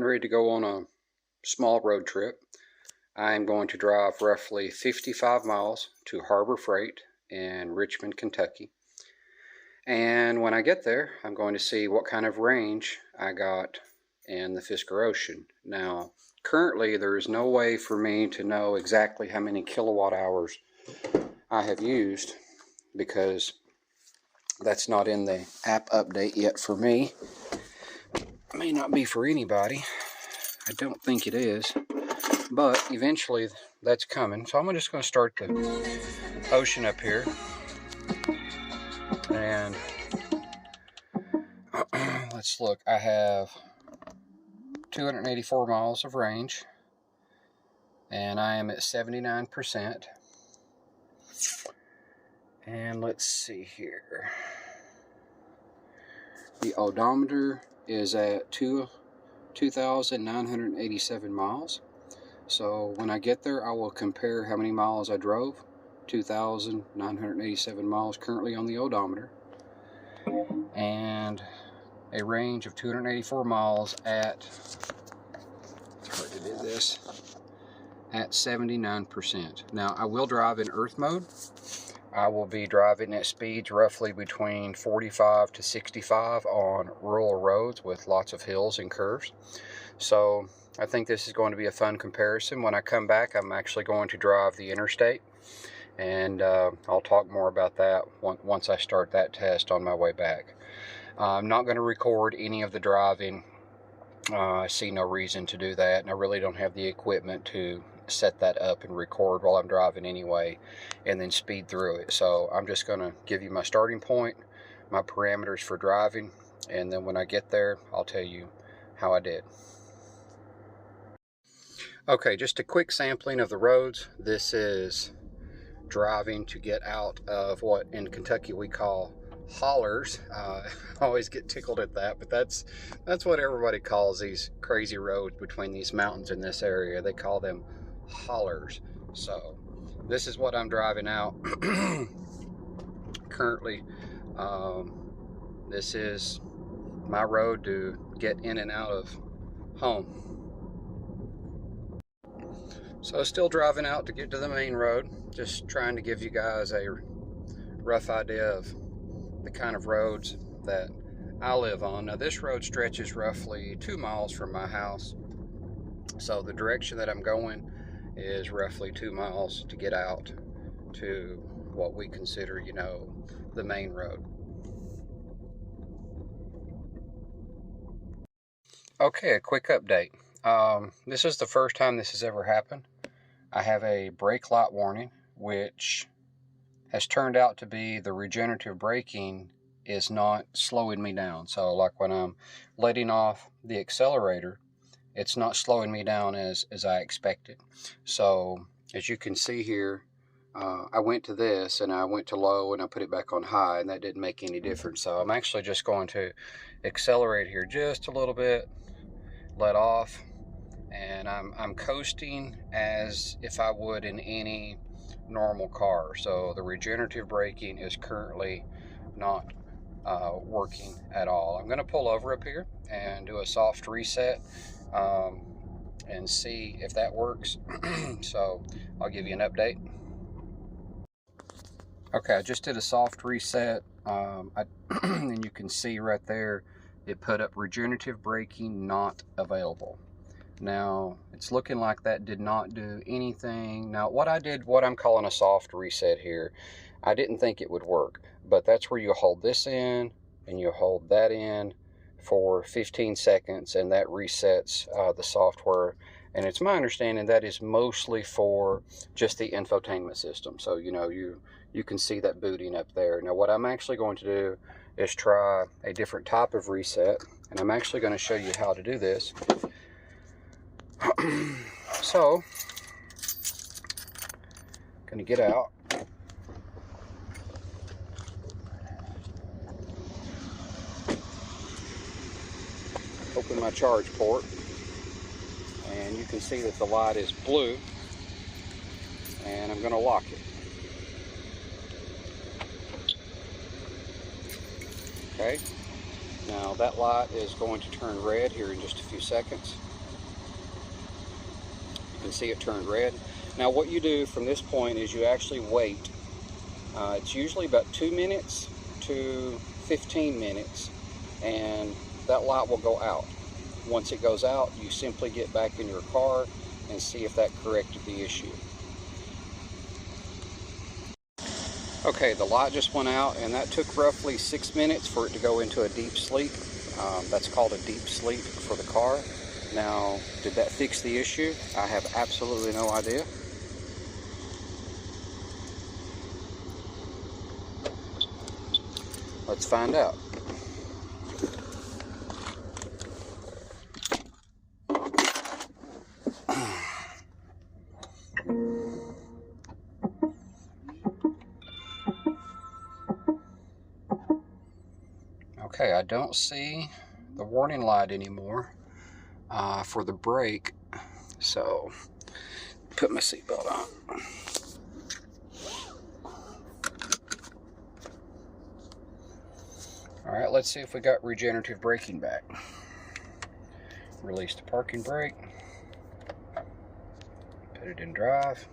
getting ready to go on a small road trip. I'm going to drive roughly 55 miles to Harbor Freight in Richmond, Kentucky. And when I get there, I'm going to see what kind of range I got in the Fisker Ocean. Now, currently there is no way for me to know exactly how many kilowatt hours I have used because that's not in the app update yet for me. It may not be for anybody. I don't think it is, but eventually that's coming. So I'm just going to start the Ocean up here, and let's look. I have 284 miles of range, and I am at 79%. And let's see here. The odometer is at 2,987 miles. So when I get there, I will compare how many miles I drove. 2,987 miles currently on the odometer, and a range of 284 miles at, it's hard to do this, at 79%. Now I will drive in Earth mode. I will be driving at speeds roughly between 45 to 65 on rural roads with lots of hills and curves. So I think this is going to be a fun comparison. When I come back, I'm actually going to drive the Interstate, and I'll talk more about that once I start that test on my way back. I'm not going to record any of the driving. I see no reason to do that, and I really don't have the equipment to set that up and record while I'm driving anyway, and then speed through it. So I'm just going to give you my starting point, my parameters for driving, and then when I get there, I'll tell you how I did. Okay, just a quick sampling of the roads. This is driving to get out of what in Kentucky we call hollers. I always get tickled at that, but that's what everybody calls these crazy roads between these mountains in this area. They call them hollers. So this is what I'm driving out currently. This is my road to get in and out of home. So still driving out to get to the main road, just trying to give you guys a rough idea of the kind of roads that I live on. Now this road stretches roughly 2 miles from my house, so the direction that I'm going is roughly 2 miles to get out to what we consider, you know, the main road. Okay, a quick update. This is the first time this has ever happened. I have a brake light warning, which has turned out to be the regenerative braking is not slowing me down. So like when I'm letting off the accelerator, it's not slowing me down as I expected. So as you can see here, I went to this and I went to low and I put it back on high, and that didn't make any difference. So I'm actually just going to accelerate here just a little bit, let off, and I'm coasting as if I would in any normal car. So the regenerative braking is currently not working at all. I'm going to pull over up here and do a soft reset and see if that works. So I'll give you an update. Okay, I just did a soft reset, and you can see right there it put up regenerative braking not available. Now it's looking like that did not do anything. Now what I'm calling a soft reset here, I didn't think it would work, but that's where you hold this in and you hold that in for 15 seconds, and that resets the software. And it's my understanding that is mostly for just the infotainment system. So you know, you can see that booting up there. Now what I'm actually going to do is try a different type of reset, and I'm actually going to show you how to do this. So, gonna get out. Open my charge port, and you can see that the light is blue, and I'm gonna lock it. Okay, now that light is going to turn red here in just a few seconds. You can see it turned red. Now what you do from this point is you actually wait. It's usually about 2 minutes to 15 minutes, and that light will go out. Once it goes out, you simply get back in your car and see if that corrected the issue. Okay, the light just went out, and that took roughly 6 minutes for it to go into a deep sleep. That's called a deep sleep for the car. Now, did that fix the issue? I have absolutely no idea. Let's find out. Okay, I don't see the warning light anymore for the brake, so put my seatbelt on. All right, let's see if we got regenerative braking back. Release the parking brake, put it in drive.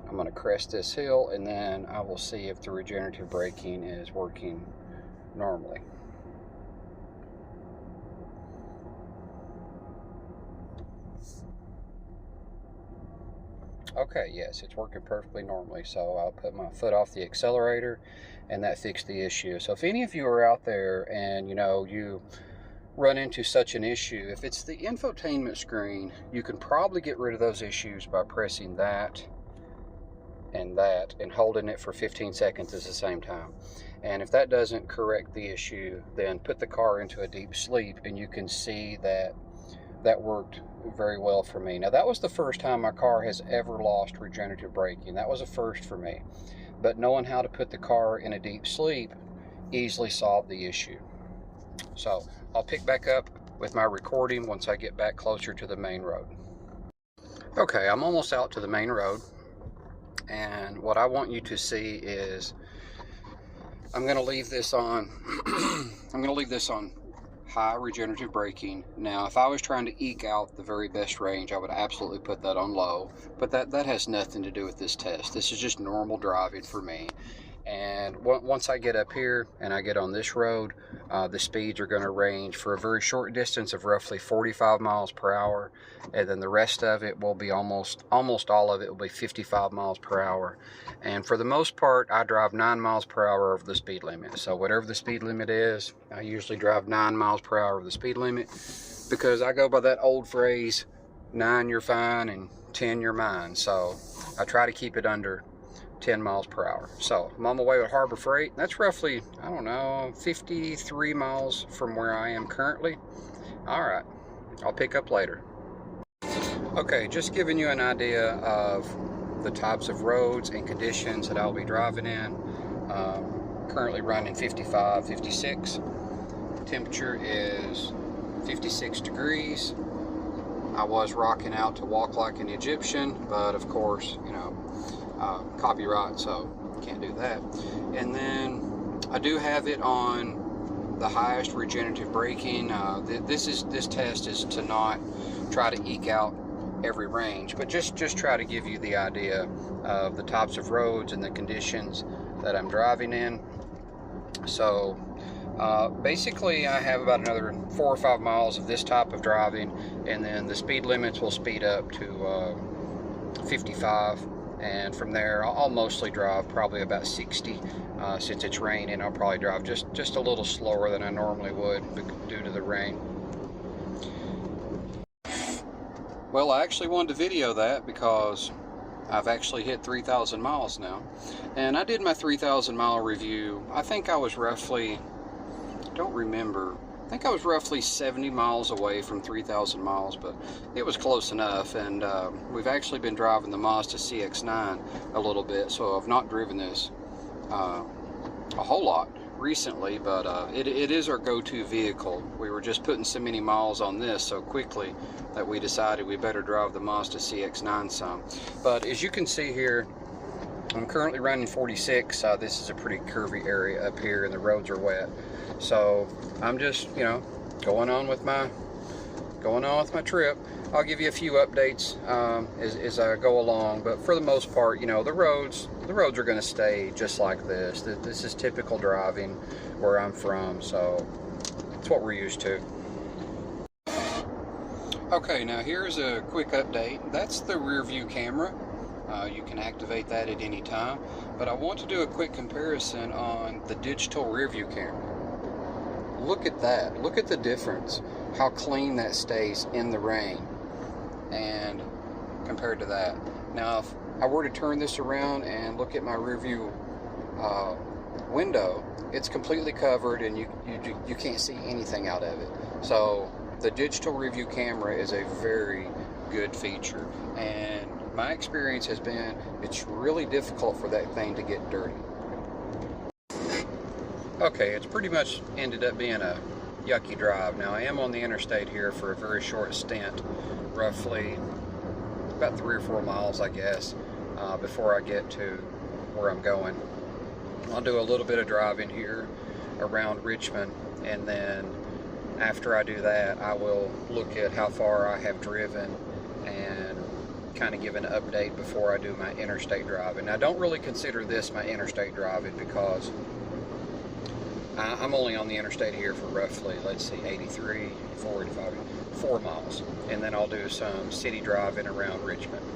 I'm going to crest this hill, and then I will see if the regenerative braking is working normally. Okay, yes, it's working perfectly normally, so I'll put my foot off the accelerator, and that fixed the issue. So if any of you are out there and you run into such an issue, if it's the infotainment screen, you can probably get rid of those issues by pressing that and holding it for 15 seconds at the same time. And if that doesn't correct the issue, then put the car into a deep sleep, and you can see that that worked very well for me. Now, that was the first time my car has ever lost regenerative braking. That was a first for me. But knowing how to put the car in a deep sleep easily solved the issue. So I'll pick back up with my recording once I get back closer to the main road. Okay, I'm almost out to the main road. And what I want you to see is I'm going to leave this on high regenerative braking. Now, if I was trying to eke out the very best range, I would absolutely put that on low, but that has nothing to do with this test. This is just normal driving for me. And once I get up here and I get on this road, the speeds are going to range for a very short distance of roughly 45 miles per hour, and then the rest of it will be almost all of it will be 55 miles per hour. And for the most part, I drive 9 miles per hour over the speed limit. So whatever the speed limit is, I usually drive 9 miles per hour over the speed limit, because I go by that old phrase, 9 you're fine and 10 you're mine. So I try to keep it under 10 miles per hour. So I'm on my way with Harbor Freight. That's roughly, I don't know, 53 miles from where I am currently. All right, I'll pick up later. Okay, just giving you an idea of the types of roads and conditions that I'll be driving in. Currently running 55, 56. Temperature is 56 degrees. I was rocking out to Walk Like an Egyptian, but of course, copyright, so can't do that. And then I do have it on the highest regenerative braking. This test is to not try to eke out every range, but just try to give you the idea of the types of roads and the conditions that I'm driving in. So basically I have about another 4 or 5 miles of this type of driving, and then the speed limits will speed up to 55. And from there, I'll mostly drive probably about 60. Since it's raining, I'll probably drive just a little slower than I normally would due to the rain. Well, I actually wanted to video that because I've actually hit 3,000 miles now. And I did my 3,000 mile review. I think I was roughly, don't remember, I think I was roughly 70 miles away from 3,000 miles, but it was close enough. And we've actually been driving the Mazda CX-9 a little bit, so I've not driven this a whole lot recently, but it is our go-to vehicle. We were just putting so many miles on this so quickly that we decided we better drive the Mazda CX-9 some. But as you can see here, I'm currently running 46. This is a pretty curvy area up here and the roads are wet. So I'm just, you know, going on with my trip. I'll give you a few updates as I go along, but for the most part, you know, the roads are going to stay just like this. This is typical driving where I'm from, so it's what we're used to. Okay, now here's a quick update. That's the rear view camera. You can activate that at any time, but I want to do a quick comparison on the digital rear view camera. Look at that. Look at the difference. How clean that stays in the rain and compared to that. Now if I were to turn this around and look at my rear view window, it's completely covered and you can't see anything out of it. So the digital rear view camera is a very good feature, and my experience has been it's really difficult for that thing to get dirty. Okay, it's pretty much ended up being a yucky drive. Now I am on the interstate here for a very short stint, roughly about 3 or 4 miles, I guess, before I get to where I'm going. I'll do a little bit of driving here around Richmond, and then after I do that, I will look at how far I have driven and kind of give an update before I do my interstate driving. Now, I don't really consider this my interstate driving because I'm only on the interstate here for roughly, let's see, 83, 45, 4 miles. And then I'll do some city driving around Richmond.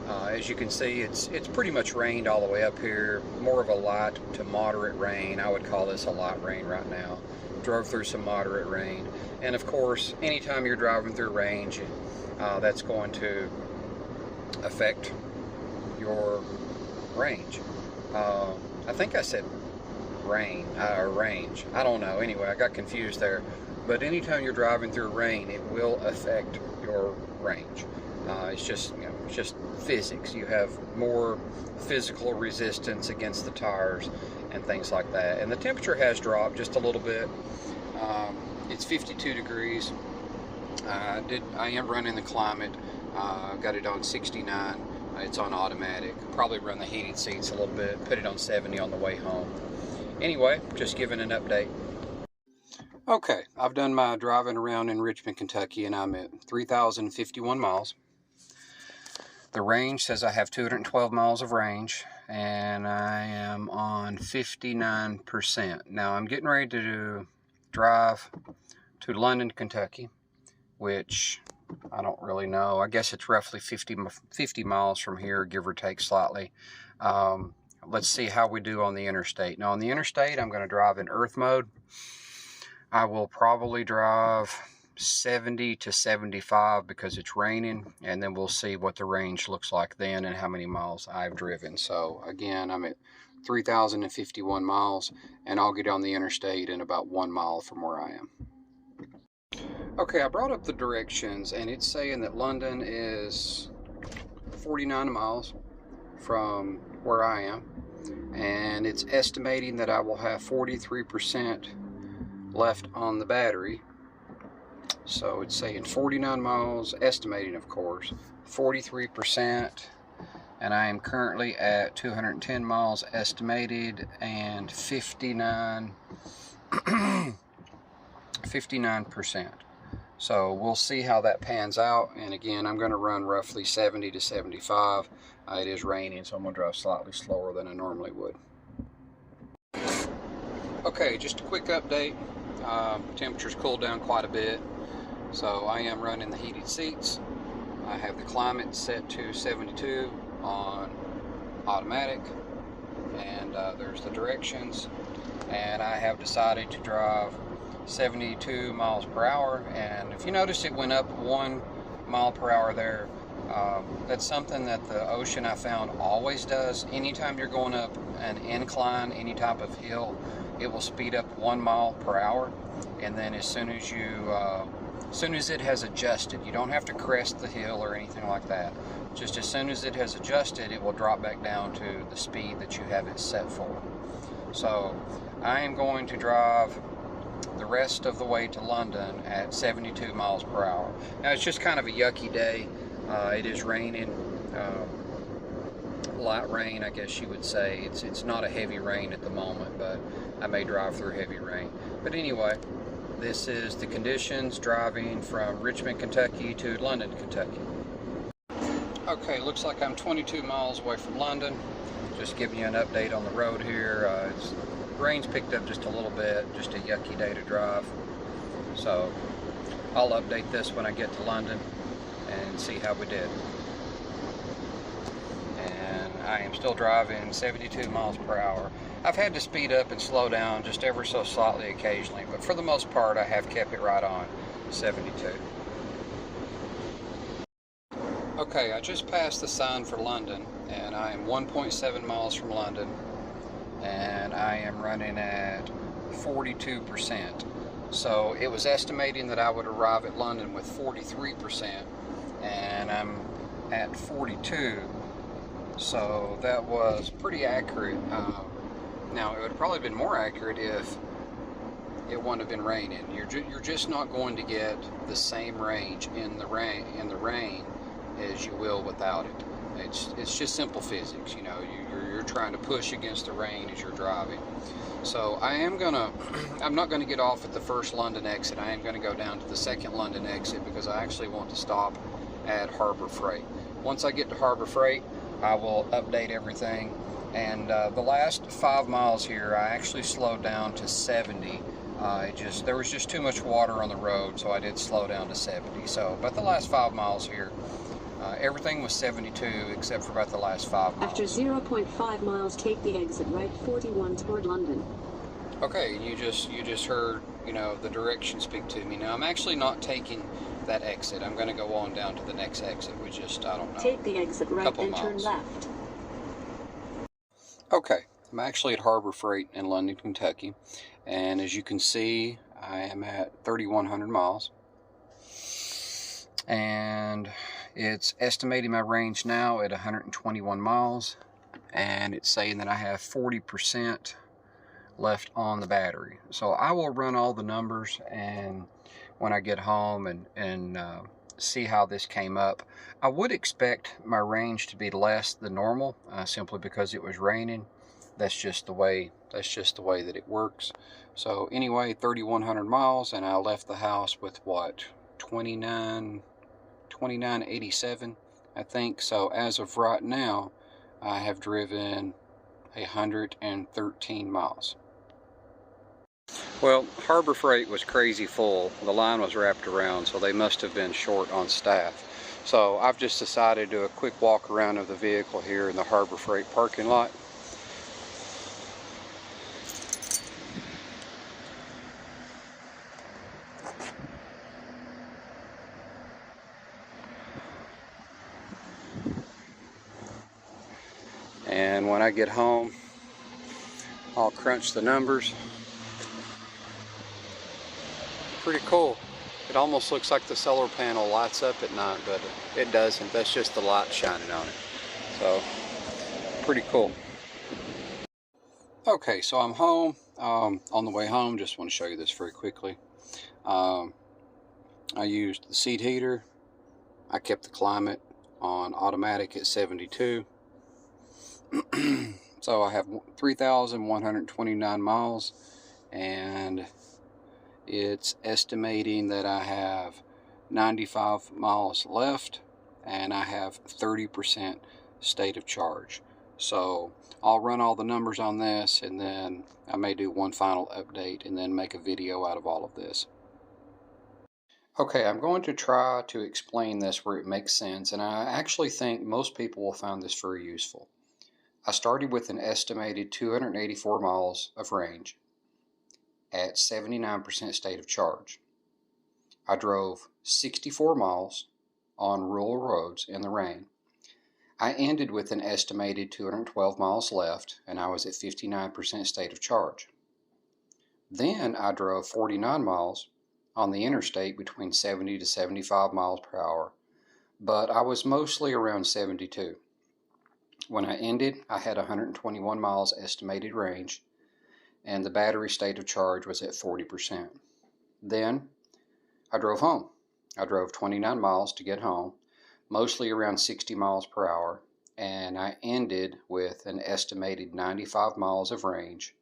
As you can see, it's pretty much rained all the way up here. More of a light to moderate rain. I would call this a light rain right now. Drove through some moderate rain. And of course, anytime you're driving through range, that's going to affect your range. I think I said rain or range. I don't know. Anyway, I got confused there. But anytime you're driving through rain, it will affect your range. It's just, you know, it's just physics. You have more physical resistance against the tires and things like that. And the temperature has dropped just a little bit. It's 52 degrees. I am running the climate. Got it on 69. It's on automatic. Probably run the heated seats a little bit. Put it on 70 on the way home. Anyway, just giving an update. Okay, I've done my driving around in Richmond, Kentucky, and I'm at 3,051 miles. The range says I have 212 miles of range, and I am on 59%. Now, I'm getting ready to drive to London, Kentucky, which I don't really know. I guess it's roughly 50 miles from here, give or take slightly. Let's see how we do on the interstate. Now, on the interstate, I'm going to drive in earth mode. I will probably drive 70 to 75 because it's raining, and then we'll see what the range looks like then and how many miles I've driven. So again, I'm at 3,051 miles, and I'll get on the interstate in about 1 mile from where I am. Okay, I brought up the directions, and it's saying that London is 49 miles from where I am, and it's estimating that I will have 43% left on the battery. So it's saying 49 miles, estimating of course, 43%, and I am currently at 210 miles estimated and 59%. So we'll see how that pans out, and again, I'm going to run roughly 70 to 75. It is raining, so I'm going to drive slightly slower than I normally would. Okay, just a quick update. Temperature's cooled down quite a bit, so I am running the heated seats. I have the climate set to 72 on automatic, and there's the directions, and I have decided to drive 72 miles per hour, and if you notice, it went up 1 mile per hour there. That's something that the Ocean, I found, always does. Anytime you're going up an incline, any type of hill, it will speed up 1 mile per hour, and then as soon as it has adjusted, you don't have to crest the hill or anything like that. Just as soon as it has adjusted, it will drop back down to the speed that you have it set for. So I am going to drive the rest of the way to London at 72 miles per hour. Now, it's just kind of a yucky day. It is raining. light rain, I guess you would say. It's not a heavy rain at the moment, but I may drive through heavy rain. But anyway, this is the conditions driving from Richmond, Kentucky to London, Kentucky. Okay, looks like I'm 22 miles away from London. Just giving you an update on the road here. Rain's picked up just a little bit, just a yucky day to drive. So I'll update this when I get to London and see how we did. And I am still driving 72 miles per hour. I've had to speed up and slow down just ever so slightly occasionally, but for the most part I have kept it right on 72. Okay, I just passed the sign for London, and I am 1.7 miles from London, and I am running at 42%. So it was estimating that I would arrive at London with 43%, and I'm at 42, so that was pretty accurate. Now, it would have probably been more accurate if it wouldn't have been raining. You're just not going to get the same range in the rain as you will without it. It's just simple physics, you know. You're trying to push against the rain as you're driving. So I'm not gonna get off at the first London exit. I am gonna go down to the second London exit because I actually want to stop at Harbor Freight. Once I get to Harbor Freight, I will update everything. And the last 5 miles here, I actually slowed down to 70. There was just too much water on the road, so I did slow down to 70. So, but the last 5 miles here, everything was 72 except for about the last 5 miles. After 0.5 miles, take the exit right 41 toward London. Okay, you just heard, you know, the direction speak to me. Now I'm actually not taking that exit. I'm going to go on down to the next exit. I don't know. Take the exit right and turn left. Okay, I'm actually at Harbor Freight in London, Kentucky, and as you can see, I am at 3,100 miles. And it's estimating my range now at 121 miles, and it's saying that I have 40% left on the battery. So I will run all the numbers and when I get home and see how this came up. I would expect my range to be less than normal, simply because it was raining. That's just the way that it works. So anyway, 3,100 miles, and I left the house with what, 2987, I think. So as of right now, I have driven 113 miles. Well, Harbor Freight was crazy full. The line was wrapped around, so they must have been short on staff. So I've just decided to do a quick walk around of the vehicle here in the Harbor Freight parking lot. And when I get home, I'll crunch the numbers. Pretty cool. It almost looks like the solar panel lights up at night, but it doesn't. That's just the light shining on it. So, pretty cool. Okay, so I'm home. On the way home, just want to show you this very quickly. I used the seat heater. I kept the climate on automatic at 72. So I have 3,129 miles, and it's estimating that I have 95 miles left, and I have 30% state of charge. So I'll run all the numbers on this, and then I may do one final update and then make a video out of all of this. Okay, I'm going to try to explain this where it makes sense, and I actually think most people will find this very useful. I started with an estimated 284 miles of range at 79% state of charge. I drove 64 miles on rural roads in the rain. I ended with an estimated 212 miles left, and I was at 59% state of charge. Then I drove 49 miles on the interstate between 70 to 75 miles per hour, but I was mostly around 72. When I ended, I had 121 miles estimated range, and the battery state of charge was at 40%. Then I drove home. I drove 29 miles to get home, mostly around 60 miles per hour, and I ended with an estimated 95 miles of range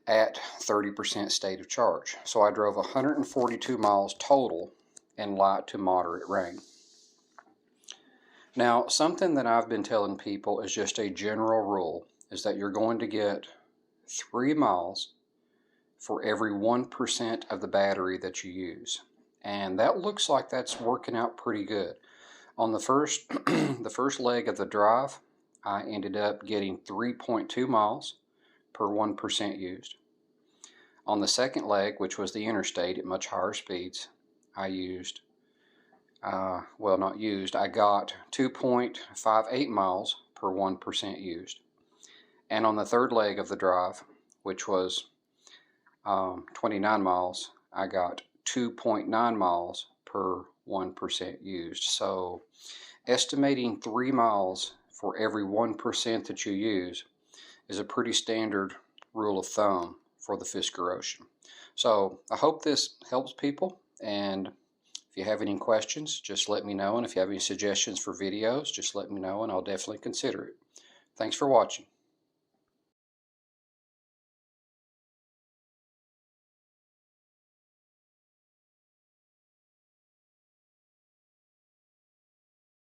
at 30% state of charge. So I drove 142 miles total in light to moderate rain. Now, something that I've been telling people is just a general rule, is that you're going to get 3 miles for every 1% of the battery that you use. And that looks like that's working out pretty good. On the first, the first leg of the drive, I ended up getting 3.2 miles per 1% used. On the second leg, which was the Interstate at much higher speeds, I used, I got 2.58 miles per 1% used. And on the third leg of the drive, which was 29 miles, I got 2.9 miles per 1% used. So estimating 3 miles for every 1% that you use is a pretty standard rule of thumb for the Fisker Ocean. So I hope this helps people, and if you have any questions, just let me know, and if you have any suggestions for videos, just let me know and I'll definitely consider it. Thanks for watching.